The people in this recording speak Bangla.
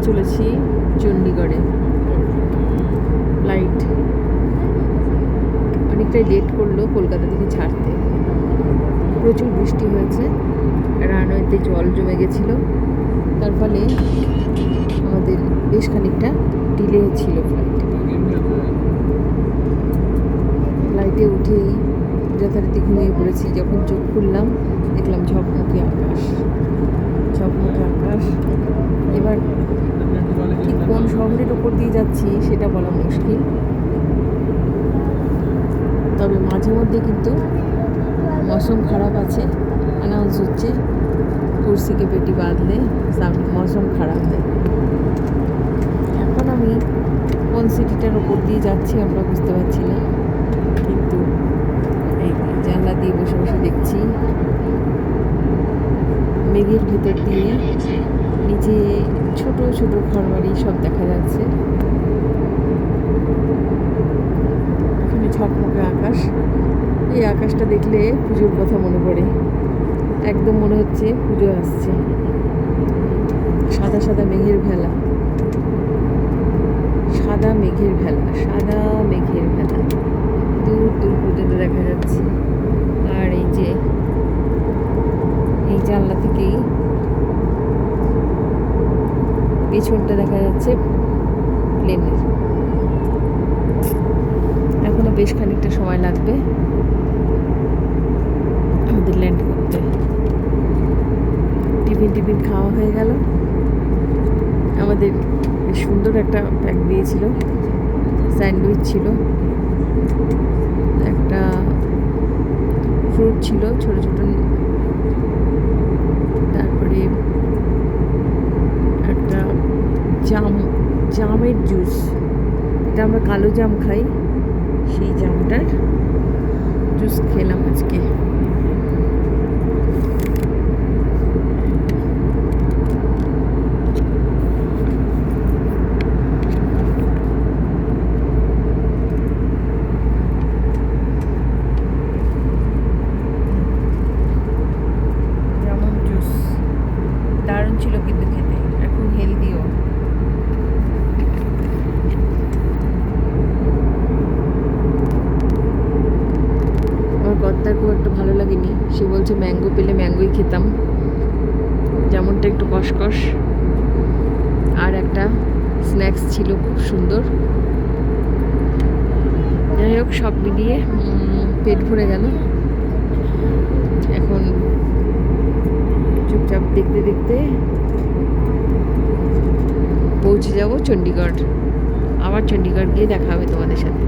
চলেছি চণ্ডীগড়ে। ফ্লাইট অনেকটাই লেট করলো কলকাতা থেকে ছাড়তে। প্রচুর বৃষ্টি হয়েছে, রানওয়েতে জল জমে গেছিলো, তার ফলে আমাদের বেশ খানিকটা ডিলে ছিল ফ্লাইটে উঠেই যথারীতি ঘুমিয়ে পড়েছি। যখন চোখ খুললাম দেখলাম ঝকমকে আকাশ, ঝকমকে আকাশ। এবার ঠিক কোন শহরের ওপর দিয়ে যাচ্ছি সেটা বলা মুশকিল, তবে মাঝে মধ্যে কিন্তু মৌসুম খারাপ আছে অ্যানাউন্স হচ্ছে, কুর্সিকে পেটি বাঁধলে মৌসুম খারাপ है। এখন আমি কোন সিটিটার ওপর দিয়ে যাচ্ছি আমরা বুঝতে পারছি না, কিন্তু এই জানলা দিয়ে বসে বসে দেখছি মেঘের ভিতর দিয়ে নিচে ছোট ছোট ঘরবাড়ি সব দেখা যাচ্ছে। এখানে ঝকমকে আকাশ, এই আকাশটা দেখলে পুজোর কথা মনে পড়ে, একদম মনে হচ্ছে পুজো আসছে। সাদা সাদা মেঘের ভেলা, সাদা মেঘের ভেলা, সাদা মেঘের ভেলা দূর দূর পর্যন্ত দেখা যাচ্ছে। আর এই যে এই জানলা থেকেই পেছনটা দেখা যাচ্ছে প্লেনের। এখনো বেশ খানিকটা সময় লাগবে আমাদের ল্যান্ড করতে। টিফিন খাওয়া হয়ে গেল। আমাদের বেশ সুন্দর একটা প্যাক দিয়েছিল, স্যান্ডউইচ ছিল, একটা ফ্রুট ছিল ছোট ছোট, তারপরে একটা জামের জুস, এটা আমরা কালো জাম খাই, সেই জামটার জুস খেলাম আজকে। জামুন জুস দারুণ ছিল কিন্তু খেতে, এখন হেলদিও। আমার কর্তার খুব একটা ভালো লাগেনি, সে বলছে ম্যাঙ্গো পেলে ম্যাঙ্গোই খেতাম, যেমনটা একটু কষকস। আর একটা স্ন্যাক্স ছিল খুব সুন্দর। যাই হোক, সব মিলিয়ে পেট ভরে গেল। এখন চুপচাপ দেখতে দেখতে পৌঁছে যাব চণ্ডীগড়। আবার চণ্ডীগড় গিয়ে দেখা হবে তোমাদের সাথে।